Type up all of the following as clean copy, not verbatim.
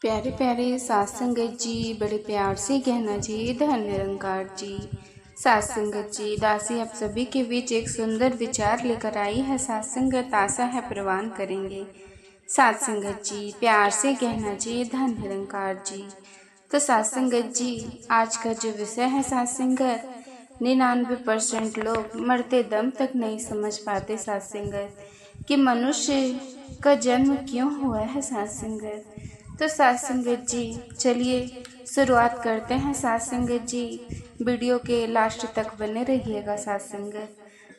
प्यारे प्यारे सात संगत जी, बड़े प्यार से कहना जी धन निरंकार जी। सात संगत जी, दासी आप सभी के बीच एक सुंदर विचार लेकर आई है। सात संगत आशा है प्रवान करेंगे। सात संगत जी प्यार से कहना जी धन निरंकार जी। तो सात संगत जी, आज का जो विषय है सात संगत, 99% लोग मरते दम तक नहीं समझ पाते सात संगत कि मनुष्य का जन्म क्यों हुआ है सात संगत। तो सात संगत जी चलिए शुरुआत करते हैं सात संगत जी। वीडियो के लास्ट तक बने रहिएगा सात संगत।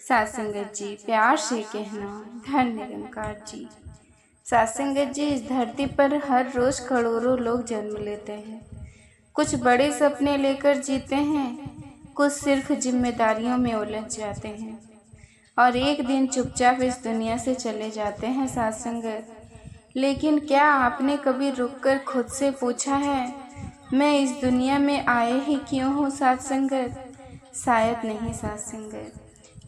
सात संगत जी प्यार से कहना धन निरंकार जी। सात संगत जी, इस धरती पर हर रोज करोड़ों लोग जन्म लेते हैं। कुछ बड़े सपने लेकर जीते हैं, कुछ सिर्फ जिम्मेदारियों में उलझ जाते हैं और एक दिन चुपचाप इस दुनिया से चले जाते हैं सात संगत। लेकिन क्या आपने कभी रुककर खुद से पूछा है, मैं इस दुनिया में आए ही क्यों हूँ सात संगत? शायद नहीं सात संगत,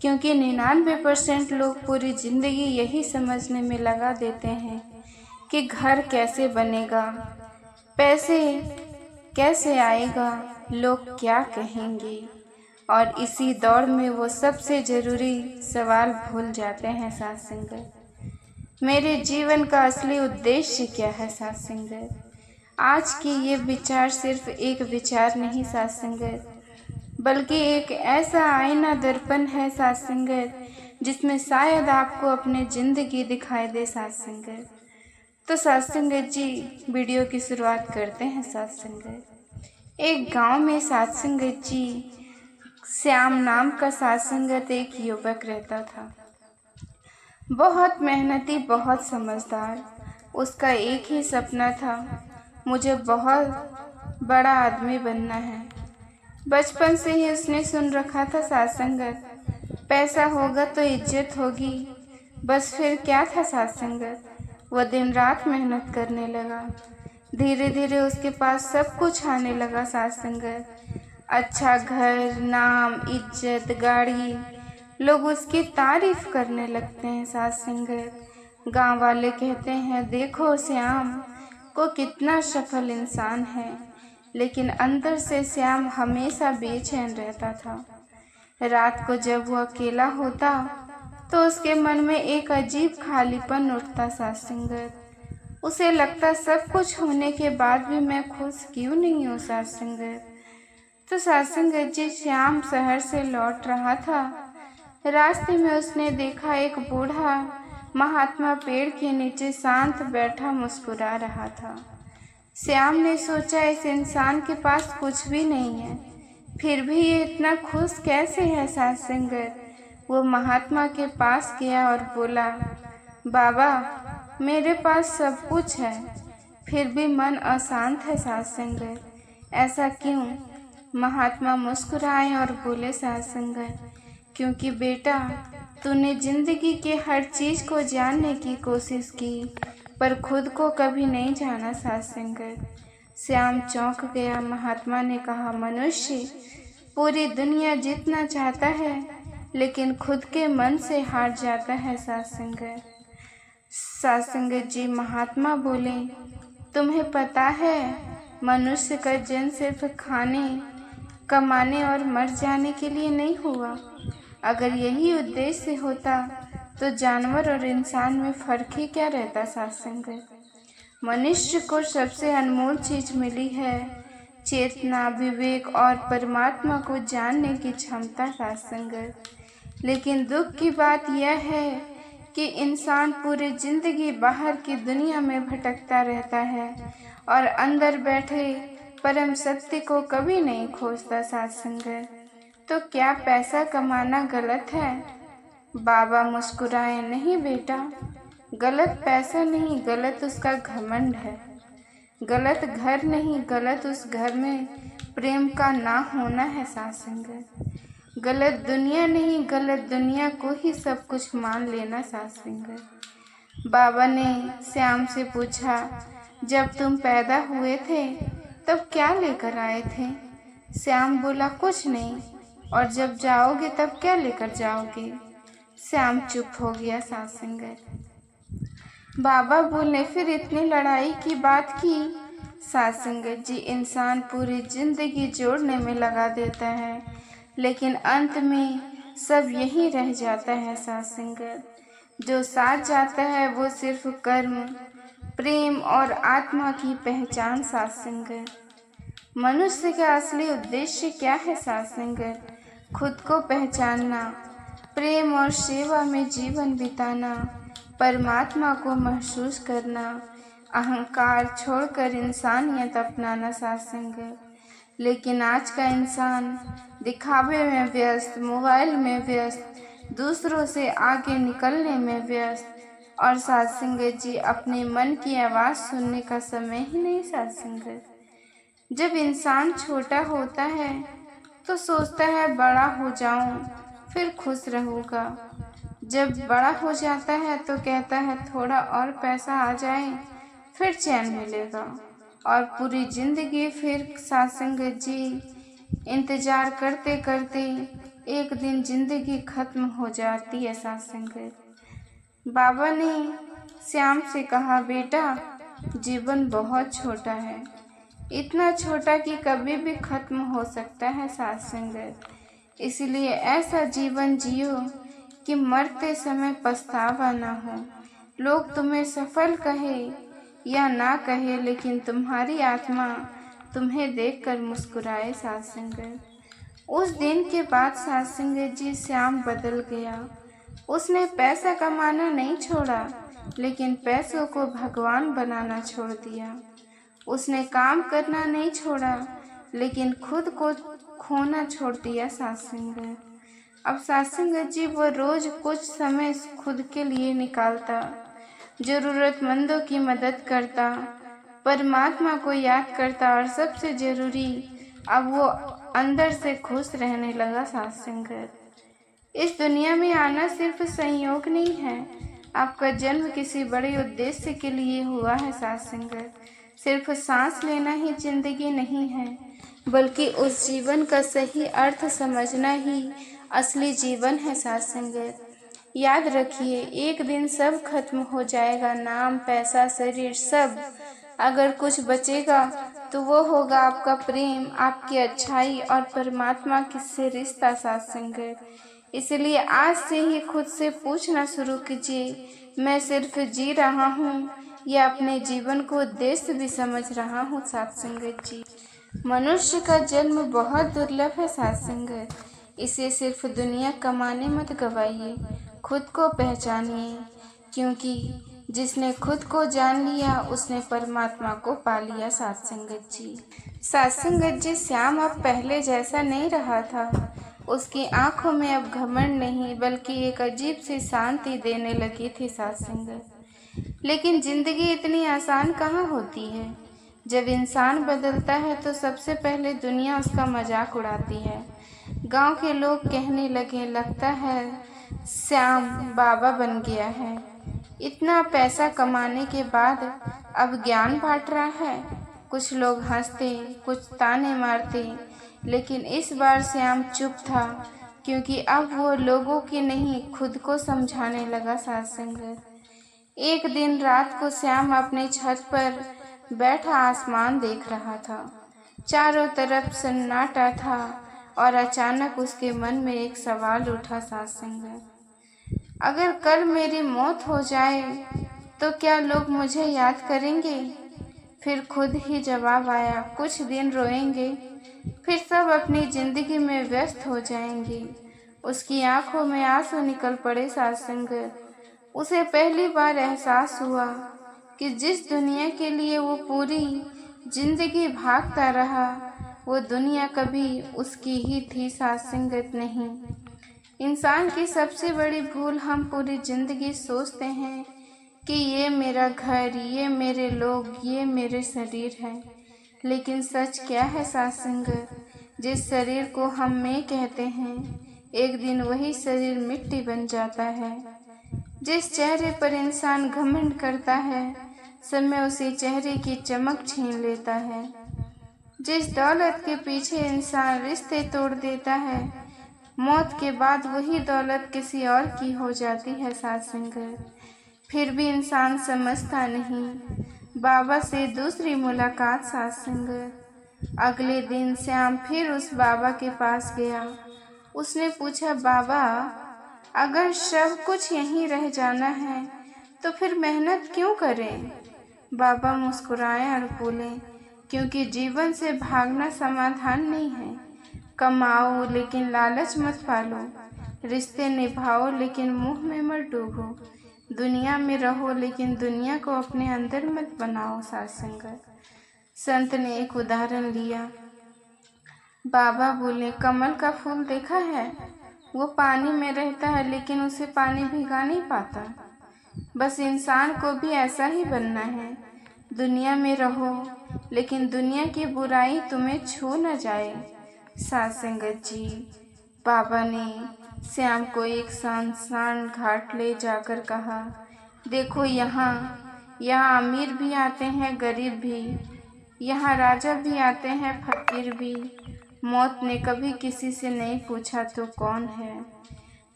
क्योंकि 99% लोग पूरी जिंदगी यही समझने में लगा देते हैं कि घर कैसे बनेगा, पैसे कैसे आएगा, लोग क्या कहेंगे, और इसी दौड़ में वो सबसे ज़रूरी सवाल भूल जाते हैं सात संगत। मेरे जीवन का असली उद्देश्य क्या है सात संगत? आज की ये विचार सिर्फ एक विचार नहीं सात संगत, बल्कि एक ऐसा आईना दर्पण है सात संगत, जिसमें शायद आपको अपनी जिंदगी दिखाई दे सात संगत। तो सात संगत जी, वीडियो की शुरुआत करते हैं सात संगत। एक गांव में सात संगत जी, श्याम नाम का सात संगत एक युवक रहता था। बहुत मेहनती, बहुत समझदार। उसका एक ही सपना था, मुझे बहुत बड़ा आदमी बनना है। बचपन से ही उसने सुन रखा था सात संगत, पैसा होगा तो इज्जत होगी। बस फिर क्या था सात संगत, वह दिन रात मेहनत करने लगा। धीरे धीरे उसके पास सब कुछ आने लगा सात संगत। अच्छा घर, नाम, इज्जत, गाड़ी, लोग उसकी तारीफ करने लगते हैं सात संगत। गांव वाले कहते हैं, देखो श्याम को कितना सफल इंसान है। लेकिन अंदर से श्याम हमेशा बेचैन रहता था। रात को जब वो अकेला होता तो उसके मन में एक अजीब खालीपन उठता सात संगत। उसे लगता, सब कुछ होने के बाद भी मैं खुश क्यों नहीं हूँ सात संगत। तो सात संगत जी, श्याम शहर से लौट रहा था। रास्ते में उसने देखा एक बूढ़ा महात्मा पेड़ के नीचे शांत बैठा मुस्कुरा रहा था। श्याम ने सोचा, इस इंसान के पास कुछ भी नहीं है, फिर भी ये इतना खुश कैसे है सात संगत। वो महात्मा के पास गया और बोला, बाबा मेरे पास सब कुछ है, फिर भी मन अशांत है सात संगत, ऐसा क्यों? महात्मा मुस्कुराए और बोले, सात संगत, क्योंकि बेटा तूने जिंदगी के हर चीज को जानने की कोशिश की, पर खुद को कभी नहीं जाना सात संगत। श्याम चौंक गया। महात्मा ने कहा, मनुष्य पूरी दुनिया जीतना चाहता है, लेकिन खुद के मन से हार जाता है सात संगत। सात संगत जी, महात्मा बोले, तुम्हें पता है मनुष्य का जन्म सिर्फ खाने, कमाने और मर जाने के लिए नहीं हुआ। अगर यही उद्देश्य होता तो जानवर और इंसान में फर्क ही क्या रहता सात संगत। मनुष्य को सबसे अनमोल चीज मिली है, चेतना, विवेक और परमात्मा को जानने की क्षमता सात संगत। लेकिन दुख की बात यह है कि इंसान पूरी जिंदगी बाहर की दुनिया में भटकता रहता है और अंदर बैठे परम सत्य को कभी नहीं खोजता सात संगत। तो क्या पैसा कमाना गलत है? बाबा मुस्कुराए, नहीं बेटा, गलत पैसा नहीं, गलत उसका घमंड है। गलत घर नहीं, गलत उस घर में प्रेम का ना होना है सात संगत। गलत दुनिया नहीं, गलत दुनिया को ही सब कुछ मान लेना सात संगत। बाबा ने श्याम से पूछा, जब तुम पैदा हुए थे तब क्या लेकर आए थे? श्याम बोला, कुछ नहीं। और जब जाओगे तब क्या लेकर जाओगे? श्याम चुप हो गया सात संगत। बाबा बोले, फिर इतनी लड़ाई की बात की साथ संगत जी इंसान पूरी जिंदगी जोड़ने में लगा देता है, लेकिन अंत में सब यही रह जाता है। साथ संगत जो साथ जाता है वो सिर्फ कर्म, प्रेम और आत्मा की पहचान। साथ संगत मनुष्य का असली उद्देश्य क्या है? साथ संगत खुद को पहचानना, प्रेम और सेवा में जीवन बिताना, परमात्मा को महसूस करना, अहंकार छोड़कर इंसानियत अपनाना। साथ संगत लेकिन आज का इंसान दिखावे में व्यस्त, मोबाइल में व्यस्त, दूसरों से आगे निकलने में व्यस्त, और साथ संगत जी अपने मन की आवाज़ सुनने का समय ही नहीं। साथ संगत जब इंसान छोटा होता है तो सोचता है बड़ा हो जाऊं फिर खुश रहूँगा। जब बड़ा हो जाता है तो कहता है थोड़ा और पैसा आ जाए फिर चैन मिलेगा, और पूरी जिंदगी फिर साथ संगत जी इंतजार करते करते एक दिन जिंदगी खत्म हो जाती है। साथ संगत बाबा ने श्याम से कहा, बेटा जीवन बहुत छोटा है, इतना छोटा कि कभी भी खत्म हो सकता है। साथ संगत इसलिए ऐसा जीवन जियो कि मरते समय पछतावा ना हो। लोग तुम्हें सफल कहे या ना कहे, लेकिन तुम्हारी आत्मा तुम्हें देखकर मुस्कुराए। साथ संगत उस दिन के बाद साथ संगत जी श्याम बदल गया। उसने पैसा कमाना नहीं छोड़ा, लेकिन पैसों को भगवान बनाना छोड़ दिया। उसने काम करना नहीं छोड़ा, लेकिन खुद को खोना छोड़ दिया। साथ संगत अब साथ संगत जी वो रोज कुछ समय खुद के लिए निकालता, जरूरतमंदों की मदद करता, परमात्मा को याद करता, और सबसे जरूरी अब वो अंदर से खुश रहने लगा। साथ संगत इस दुनिया में आना सिर्फ संयोग नहीं है, आपका जन्म किसी बड़े उद्देश्य के लिए हुआ है। साथ संगत सिर्फ सांस लेना ही जिंदगी नहीं है, बल्कि उस जीवन का सही अर्थ समझना ही असली जीवन है। साथ संगत याद रखिए, एक दिन सब खत्म हो जाएगा, नाम, पैसा, शरीर, सब। अगर कुछ बचेगा तो वो होगा आपका प्रेम, आपकी अच्छाई और परमात्मा से रिश्ता। साथ संगत इसलिए आज से ही खुद से पूछना शुरू कीजिए, मैं सिर्फ जी रहा हूँ या अपने जीवन को उद्देश्य भी समझ रहा हूँ। साथ संगत जी मनुष्य का जन्म बहुत दुर्लभ है। साथ संगत इसे सिर्फ दुनिया कमाने मत गवाइए, खुद को पहचानिए, क्योंकि जिसने खुद को जान लिया उसने परमात्मा को पा लिया। साथ संगत जी श्याम अब पहले जैसा नहीं रहा था। उसकी आंखों में अब घमंड नहीं, बल्कि एक अजीब सी शांति देने लगी थी। साथ संगत लेकिन जिंदगी इतनी आसान कहाँ होती है। जब इंसान बदलता है तो सबसे पहले दुनिया उसका मजाक उड़ाती है। गांव के लोग कहने लगे, लगता है श्याम बाबा बन गया है, इतना पैसा कमाने के बाद अब ज्ञान बांट रहा है। कुछ लोग हंसते, कुछ ताने मारते, लेकिन इस बार श्याम चुप था, क्योंकि अब वो लोगों की नहीं खुद को समझाने लगा। साथ संगत एक दिन रात को श्याम अपनी छत पर बैठा आसमान देख रहा था। चारों तरफ सन्नाटा था, और अचानक उसके मन में एक सवाल उठा। साथ संगत अगर कल मेरी मौत हो जाए तो क्या लोग मुझे याद करेंगे? फिर खुद ही जवाब आया, कुछ दिन रोएंगे, फिर सब अपनी जिंदगी में व्यस्त हो जाएंगे। उसकी आंखों में आंसू निकल पड़े। साथ संगत उसे पहली बार एहसास हुआ कि जिस दुनिया के लिए वो पूरी जिंदगी भागता रहा, वो दुनिया कभी उसकी ही थी। साथ संगत नहीं, इंसान की सबसे बड़ी भूल, हम पूरी जिंदगी सोचते हैं कि ये मेरा घर, ये मेरे लोग, ये मेरे शरीर है। लेकिन सच क्या है साथ संगत, जिस शरीर को हम मैं कहते हैं, एक दिन वही शरीर मिट्टी बन जाता है। जिस चेहरे पर इंसान घमंड करता है, समय उसी चेहरे की चमक छीन लेता है। जिस दौलत के पीछे इंसान रिश्ते तोड़ देता है, मौत के बाद वही दौलत किसी और की हो जाती है। साथ संगत फिर भी इंसान समझता नहीं, बाबा से दूसरी मुलाकात। सत्संग। अगले दिन श्याम फिर उस बाबा के पास गया। उसने पूछा, बाबा, अगर सब कुछ यहीं रह जाना है तो फिर मेहनत क्यों करें? बाबा मुस्कुराए और बोले, क्योंकि जीवन से भागना समाधान नहीं है। कमाओ लेकिन लालच मत पालो, रिश्ते निभाओ लेकिन मुंह में मत डूबो, दुनिया में रहो लेकिन दुनिया को अपने अंदर मत बनाओ। सत्संग। संत ने एक उदाहरण लिया। बाबा बोले, कमल का फूल देखा है? वो पानी में रहता है लेकिन उसे पानी भिगा नहीं पाता। बस इंसान को भी ऐसा ही बनना है। दुनिया में रहो लेकिन दुनिया की बुराई तुम्हें छू न जाए। सत्संगत जी। बाबा ने श्याम को एक सुनसान घाट ले जाकर कहा, देखो यहाँ अमीर भी आते हैं, गरीब भी, यहाँ राजा भी आते हैं, फकीर भी। मौत ने कभी किसी से नहीं पूछा तो कौन है।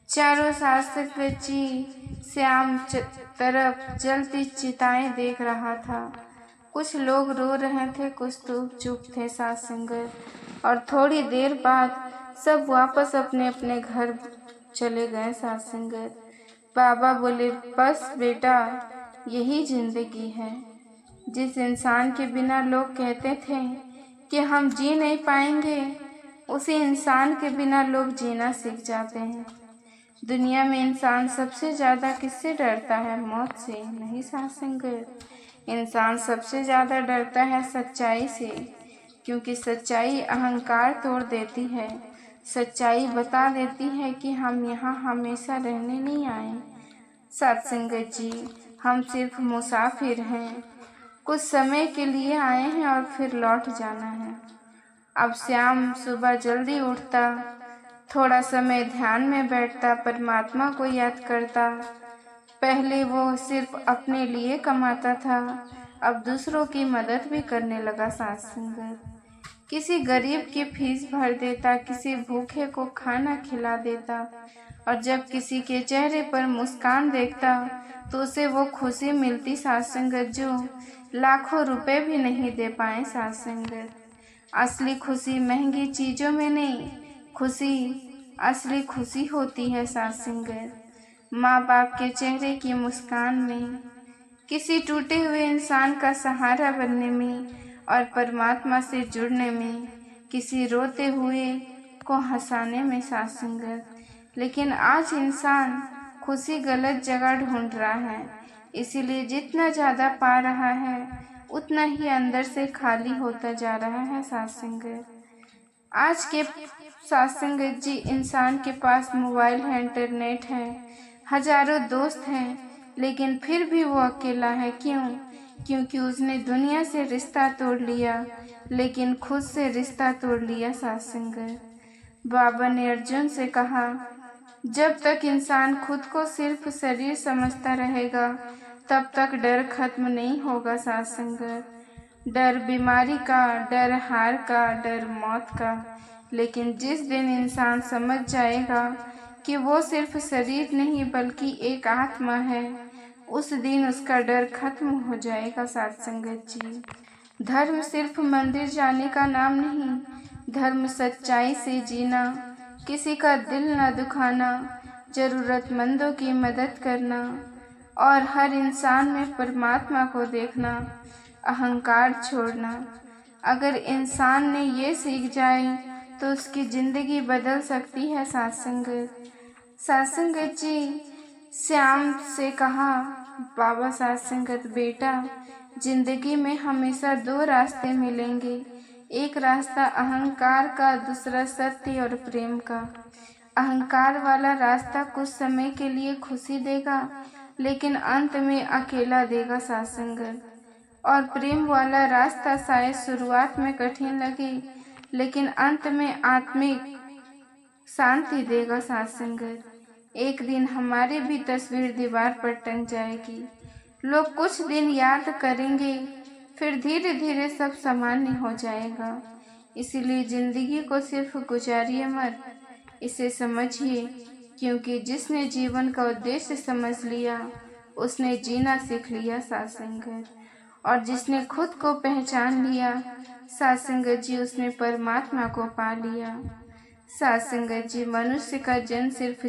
चारों सत्संगत जी श्याम तरफ जलती चिताएं देख रहा था। कुछ लोग रो रहे थे, कुछ तो चुप थे। सत्संगत। और थोड़ी देर बाद सब वापस अपने अपने घर चले गए। सत्संगत। बाबा बोले, बस बेटा, यही जिंदगी है। जिस इंसान के बिना लोग कहते थे कि हम जी नहीं पाएंगे, उसी इंसान के बिना लोग जीना सीख जाते हैं। दुनिया में इंसान सबसे ज़्यादा किससे डरता है? मौत से। नहीं सत्संगत, इंसान सबसे ज़्यादा डरता है सच्चाई से, क्योंकि सच्चाई अहंकार तोड़ देती है। सच्चाई बता देती है कि हम यहाँ हमेशा रहने नहीं आए। सत्संगत जी, हम सिर्फ मुसाफिर हैं, कुछ समय के लिए आए हैं और फिर लौट जाना है। अब श्याम सुबह जल्दी उठता, थोड़ा समय ध्यान में बैठता, परमात्मा को याद करता। पहले वो सिर्फ अपने लिए कमाता था, अब दूसरों की मदद भी करने लगा। सत्संगत। किसी गरीब की फीस भर देता, किसी भूखे को खाना खिला देता, और जब किसी के चेहरे पर मुस्कान देखता तो उसे वो खुशी मिलती। सत्संगत, जो लाखों रुपए भी नहीं दे पाए। सत्संगत। असली खुशी महंगी चीज़ों में नहीं, असली खुशी होती है। सत्संगत। माँ बाप के चेहरे की मुस्कान में, किसी टूटे हुए इंसान का सहारा बनने में और परमात्मा से जुड़ने में, किसी रोते हुए को हंसाने में। सत्संगत। लेकिन आज इंसान खुशी गलत जगह ढूंढ रहा है, इसीलिए जितना ज़्यादा पा रहा है उतना ही अंदर से खाली होता जा रहा है। सत्संगत। आज के सत्संगत जी, इंसान के पास मोबाइल है, इंटरनेट है, हजारों दोस्त हैं, लेकिन फिर भी वो अकेला है। क्यों? क्योंकि उसने दुनिया से रिश्ता तोड़ लिया, लेकिन खुद से रिश्ता तोड़ लिया। सत्संगत। बाबा ने अर्जुन से कहा, जब तक इंसान खुद को सिर्फ शरीर समझता रहेगा तब तक डर खत्म नहीं होगा। सत्संगत। डर बीमारी का, डर हार का, डर मौत का, लेकिन जिस दिन इंसान समझ जाएगा कि वो सिर्फ शरीर नहीं बल्कि एक आत्मा है, उस दिन उसका डर खत्म हो जाएगा। सत्संगत जी। धर्म सिर्फ मंदिर जाने का नाम नहीं, धर्म सच्चाई से जीना, किसी का दिल न दुखाना, जरूरतमंदों की मदद करना और हर इंसान में परमात्मा को देखना, अहंकार छोड़ना। अगर इंसान ने ये सीख जाए तो उसकी ज़िंदगी बदल सकती है। सत्संगत। सत्संगत जी श्याम से कहा, बाबा सत्संगत, बेटा, जिंदगी में हमेशा दो रास्ते मिलेंगे, एक रास्ता अहंकार का, दूसरा सत्य और प्रेम का। अहंकार वाला रास्ता कुछ समय के लिए खुशी देगा, लेकिन अंत में अकेला देगा। सत्संगत। और प्रेम वाला रास्ता शायद शुरुआत में कठिन लगे, लेकिन अंत में आत्मिक शांति देगा। सत्संगत। एक दिन हमारी भी तस्वीर दीवार पर टंग जाएगी, लोग कुछ दिन याद करेंगे, फिर धीरे धीरे सब सामान्य हो जाएगा। इसीलिए जिंदगी को सिर्फ गुजारिए मत, इसे समझिए, क्योंकि जिसने जीवन का उद्देश्य समझ लिया उसने जीना सीख लिया। सत्संगत। और जिसने खुद को पहचान लिया, साथ संगत जी उसने परमात्मा को पा लिया। साथ संगत जी मनुष्य का जन्म सिर्फ